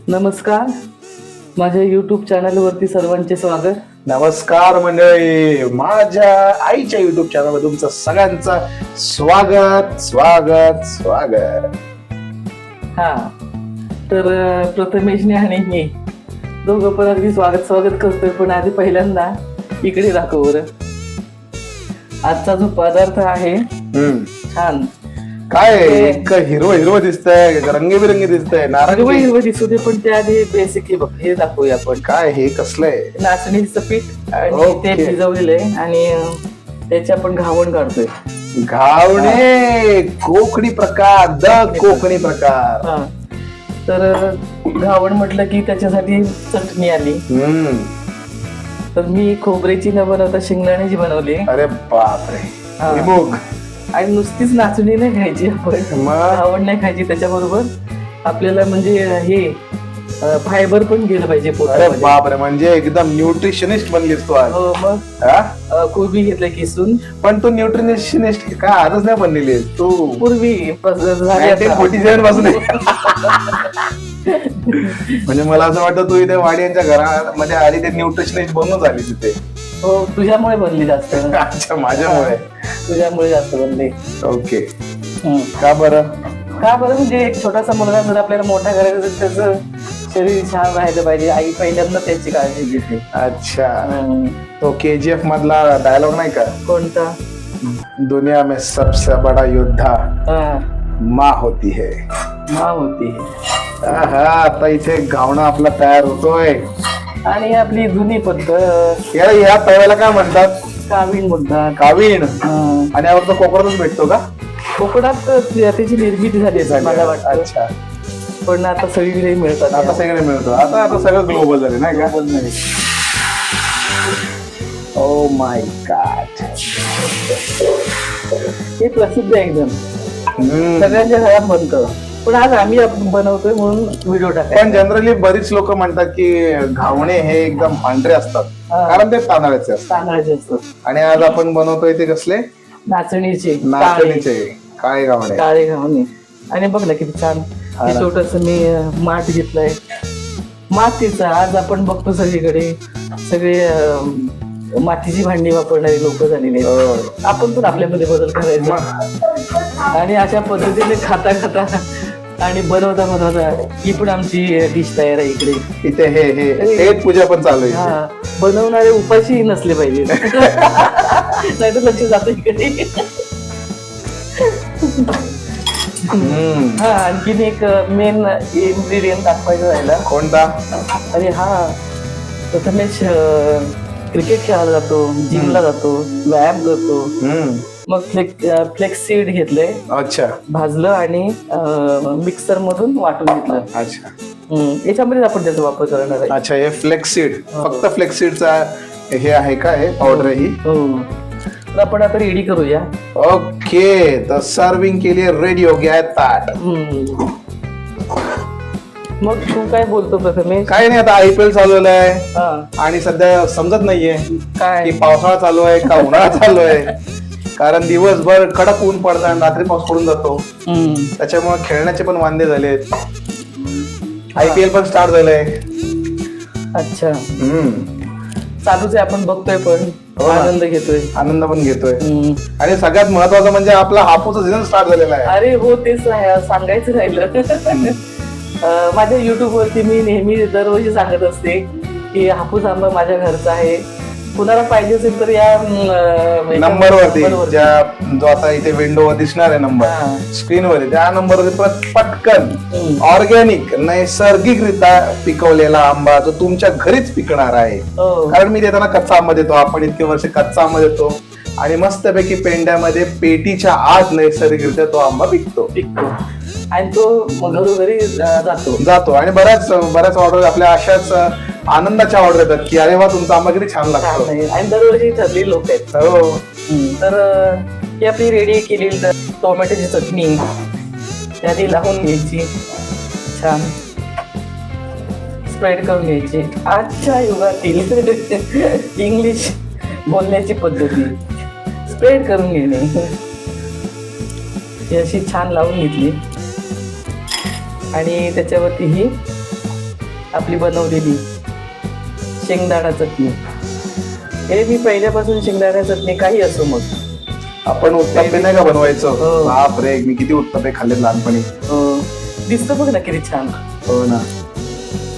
नमस्कार, माझ्या युट्यूब चॅनलवरती सर्वांचे स्वागत. नमस्कार मंडळी, माझ्या आईच्या युट्यूब चॅनलवर तुमचं सगळ्यांचं स्वागत स्वागत स्वागत. हा तर प्रथमेशने आणि मी दोघं पण अगदी स्वागत करतोय. पण आधी पहिल्यांदा इकडे दाखव बरं. आजचा जो पदार्थ आहे छान काय हिरवं दिसतंय, रंगीबिरंगी दिसतंय, नारंगी हिरवं दिसू दे. पण त्याआधी बेसिक हे बघ, हे दाखवूया आपण. काय हे कसलंय? नाचणीचं पीठ आणि ओके. ते भिजवलेलं आहे आणि त्याची आपण घावण काढतोय. घावणे कोकणी प्रकार, कोकणी प्रकार. हा तर घावण म्हटलं की त्याच्यासाठी चटणी आली. तर मी खोबऱ्याची न बनवता शेंगदाण्याची बनवली. अरे बापरे. हा. विमुख. आणि नुसतीच नाचणी नाही खायची आपण, मग? घावण नाही खायची. त्याच्याबरोबर आपल्याला म्हणजे हे फायबर पण गेलं पाहिजे अरे पोटामध्ये. बापरे, म्हणजे एकदम न्यूट्रिशनिस्ट बनलीस तू आज. हो मग हा? कोबी घेतलं किसून. पण तू न्यूट्रिशनिस्ट काय आजच नाही बनलेली तू पूर्वी झाली आता. 47 पासून आहे. म्हणजे मला असं वाटतं तू इथे वाडी यांच्या घरामध्ये आली ते न्यूट्रिशनिस्ट बनून झाली तिथे. हो तुझ्यामुळे बनली जास्त. अच्छा, माझ्यामुळे. तुझ्यामुळे जास्त बनली. ओके. हम्म. का बरं? का बरं म्हणजे एक छोटासा मुलगा जर आपल्याला मोठा करायचा तर त्याचं शरीर छान राहायला पाहिजे. आई पहिल्यांदा त्याची काळजी घेते. अच्छा. हम्म. तो KGF मधला डायलॉग नाही का? कोणता? दुनिया में सबसे बड़ा योद्धा हा, माँ होती है. माँ होती. हा, आता इथे घावणा आपला तयार होतोय. आणि आपली जुनी पद्धत या तव्याला काय म्हणतात? कावीण म्हणतात. कावीण. हा. आणि यावर तो कोकणातच भेटतो का? कोकणात त्याची निर्मिती झाली आहे मला वाटतं. अच्छा. पण आता सगळीकडे मिळतात. आता सगळे मिळतो. आता सगळं ग्लोबल झाले नाही का? Oh my God. हे प्रसिद्ध आहे एकदम, सगळ्यांच्या घरात बनतं. पण आज आम्ही बनवतोय म्हणून व्हिडिओ टाकाय. पण जनरली बरीच लोक म्हणतात की घावणे हे एकदम पांढरे असतात, हा. कारण ते तांदळाचे असतात. तांदळाचे असतात. आणि आज आपण बनवतोय ते कसले? नाचणीचे नाचणीचे काळे घावणे. काळे घावणे. आणि बघ ना किती छान. हा ना. छोटस मी माठ घेतलंय मातीचा. आज आपण बघतो सगळीकडे सगळे मातीची भांडी वापरणारी लोक झालेली आहेत. हो. आपण पण आपल्यामध्ये बदल करायचा. आणि अशा पद्धतीने खाता आणि बनवता ही पण आमची डिश तयार आहे इकडे. इथे हे पूजा पण चालू आहे. हा, बनवणारे उपाशी नसले पाहिजे. नाही तर लक्ष जातं इकडे. हा, आणखीन एक मेन इन्ग्रेडियंट दाखवायचं राहिला. कोणता? अरे हा, प्रथमेश क्रिकेट खेळायला जातो, जिमला जातो, व्यायाम करतो. मग फ्लेक्स सीड घेतलंय, अच्छा. भाजलं आणि मिक्सर मधून वाटून घेतलं. अच्छा. याच्यामध्येच आपण त्याचा वापर करणार आहे. अच्छा, हे फ्लेक्सीड, फक्त फ्लेक्सीडचा हे आहे का? हे पावडर आहे ही? हो. तर आपण आता रेडी करूया. ओके, तर सर्विंग के लिए रेडी हो गया है ताट. मग तू काय बोलतो प्रथमेश? काय नाही, आता IPL चालू आहे हा, आणि सध्या समजत नाहीये काय की पावसाळा चालू आहे का उन्हाळा चालू आहे. कारण दिवसभर कडक ऊन पडतं आणि रात्री पाऊस पडून जातो. त्याच्यामुळे खेळण्याचे पण वांदे झालेत. IPL पण स्टार्ट झालंय. अच्छा, चालूच आहे. आपण बघतोय पण हो ना. आनंद घेतोय. आनंद पण घेतोय. आणि सगळ्यात महत्वाचं म्हणजे आपला हापूसचा सीझन स्टार्ट झालेला आहे. अरे हो, तेच सांगायचं राहिलं. माझ्या युट्यूब वरती मी नेहमी दरवर्षी सांगत असते की हापूस आंबा माझ्या घरचा आहे. कुणाला पाहिजे असेल तर या नंबर वरती जो आता इथे विंडोवर दिसणार आहे नंबर स्क्रीन वरती, त्या नंबरवरती पटकन ऑर्गॅनिक नैसर्गिकरित्या पिकवलेला आंबा जो तुमच्या घरीच पिकणार आहे. कारण मी देताना कच्चा आंबा देतो. आपण इतके वर्ष कच्चा आंबा देतो आणि मस्तपैकी पेंड्यामध्ये पेटीच्या आत नैसर्गिकरित्या तो आंबा पिकतो. आणि तो घरोघरी जातो. आणि बऱ्याच ऑर्डर आपल्या अशाच आनंदाच्या ऑर्डर येतात की अरे वा, तुमचा आंबा किती छान लागतो. आणि दरवर्षी ठरलेली लोक आहेत. हो. तर ही आपली रेडी केलेली टोमॅटोची चटणी त्याआधी लावून घ्यायची, छान स्प्रेड करून घ्यायची. आजच्या युगातील इंग्लिश बोलण्याची पद्धती स्प्रेड करून घेणे. ही अशी छान लावून घेतली. आणि त्याच्यावरती ही आपली बनवलेली शेंगदाणा चटणी. हे मी पहिल्यापासून शेंगदाणा चटणी काही असो मग. आपण उत्तप्पे नाही का बनवायचं? हो. बाप रे, मी किती उत्तप्पे खाल्ले लहानपणी. दिसतं बघ ना किती छान. हो ना,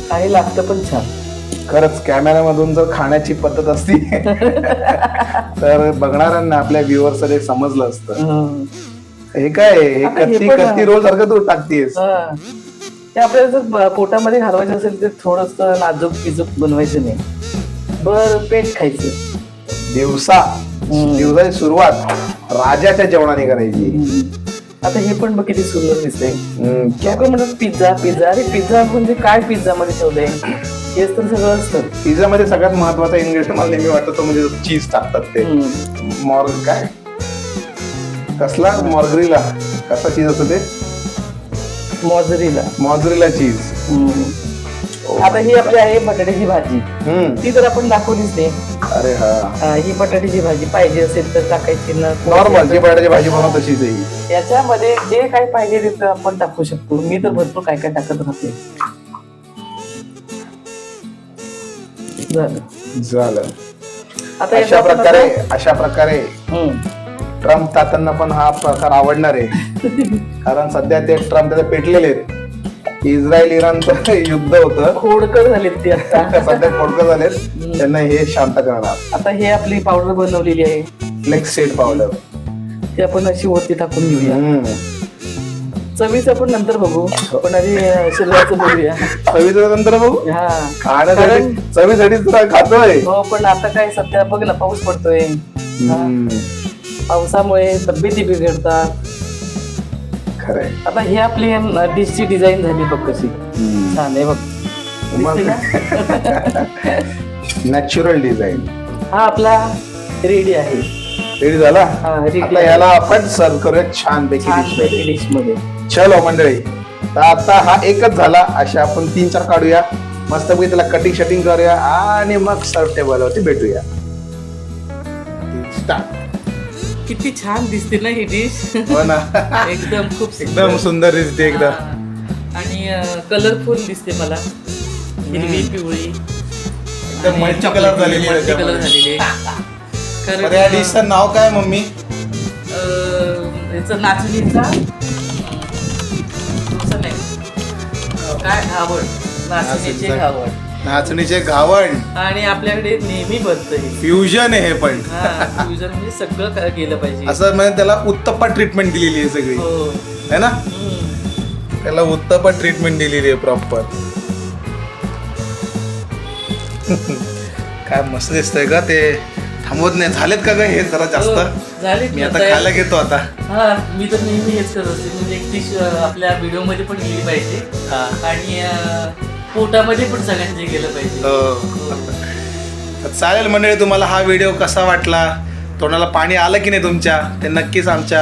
काही लागतं पण छान. खरंच कॅमेऱ्यामधून जर खाण्याची पद्धत असती तर बघणाऱ्यांना आपल्या व्ह्युअर्स हे समजलं असतं. हे काय हे आता हे कत्ती पण- कत्ती रोल सारखं तू टाकतीयस. ते आपल्याला जर पोटामध्ये घालवायचं असेल तर थोडस नाजूक पिजूक बनवायचं नाही, बर पेट खायचं. दिवसाची सुरुवात राजाच्या जेवणाने करायची. आता हे पण बघ किती सुंदर दिसतंय. लोक म्हणतात पिझ्झा पिझ्झा. अरे पिझ्झा म्हणजे काय पिझ्झा मध्ये ठेवलंय? हेच तर सगळं असतं. पिझ्झा मध्ये सगळ्यात महत्वाचा इन्ग्रेडियंट मला नेहमी वाटतं तो म्हणजे चीज टाकतात ते. काय कसला मॉर्गरीला कसा चीज असतो ते? मॉझरेला चीज. आता ही आपली आहे बटाट्याची भाजी. ती तर आपण दाखवलीच नाही. अरे हा, ही बटाट्याची भाजी पाहिजे असेल तर टाकायची ना. नॉर्मल जी बटाट्याची भाजी बनवतो तशीच आहे. याच्यामध्ये जे काय पाहिजे ते तर आपण टाकू शकतो. मी तर भरपूर काय काय टाकत राहते. झालं. आता अशा प्रकारे ट्रम्प तात्यांना पण हा प्रकार आवडणार आहे. कारण सध्या ते ट्रम्प त्याचे पेटलेले आहेत. इस्रायल इराणचं युद्ध होतं, खोडकर झालेत ते आता. सध्या खोडकर झालेत. त्यांना हे शांत करणार. आता हे आपली पावडर बनवलेली आहे, फ्लेक्स सीड पावडर. ती आपण अशी वरती टाकून घेऊया. चवीचं आपण नंतर बघू, पण आधी शरीराचं बघूया. चवीचं नंतर बघू. हा, खाण्यासाठी चवीसाठी तुला खातोय. हो, पण आता काय सध्या बघ ना, पाऊस पडतोय. पावसामुळे तब्येती बिघडतात. खरंय. आता ही आपली डिशची डिझाईन झाली बघ कशी छान आहे बघ. Natural design. हा आपला रेडी आहे. रेडी झाला. रेडी. आता याला आपण सर्व करूया छान पैकी डिश मध्ये. चलो मंडळी, तर आता हा एकच झाला. अशा आपण 3-4 काढूया मस्तपैकी, त्याला कटिंग शटिंग करूया आणि मग सर्व टेबलवरती भेटूया. किती छान दिसते ना ही डिश. हो ना, एकदम खूप एकदम सुंदर दिसते एकदम. आणि कलरफुल दिसते मला. हिरवी पिवळी एकदम मल्टी कलर झालेली आहे. कलर झालेली बरं, या डिशचं नाव काय मम्मी? याचं नाचणीचा काय घावण. नाचणीचे घावण. नाचणीचे घावण. आणि आपल्याकडे नेहमी बनतं हे फ्युजन आहे हे पण. फ्युजन म्हणजे सगळं केलं पाहिजे असं म्हणजे त्याला उत्तप्पा ट्रीटमेंट दिलेली आहे सगळी. है ना, त्याला उत्तप्पा ट्रीटमेंट दिलेली आहे प्रॉपर. काय मस्त दिसतंय का ते. थांबवत नाही. झालेत का ग हे जरा जास्त? झाले. मी आता खायला घेतो आता. हा, मी तर नेहमी हेच करत असते. म्हणजे एक डिश आपल्या व्हिडिओ मध्ये पण गेली पाहिजे आणि पोटामध्ये पण सगळ्यांचे गेलं पाहिजे. चालेल मंडळी, तुम्हाला हा व्हिडिओ कसा वाटला, तोंडाला पाणी आलं की नाही तुमच्या, ते नक्कीच आमच्या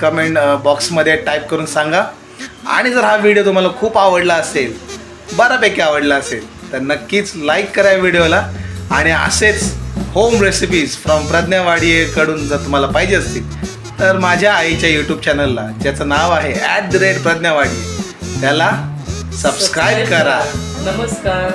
कमेंट बॉक्समध्ये टाईप करून सांगा. आणि जर हा व्हिडिओ तुम्हाला खूप आवडला असेल, बऱ्यापैकी आवडला असेल, तर नक्कीच लाईक करा व्हिडिओला. आणि असेच होम रेसिपीज फ्रॉम प्रज्ञा वाडियेकडून जर तुम्हाला पाहिजे असतील तर माझ्या आईच्या यूट्यूब चॅनलला, ज्याचं नाव आहे @प्रज्ञा वाडिये, त्याला सबस्क्राईब करा. नमस्कार.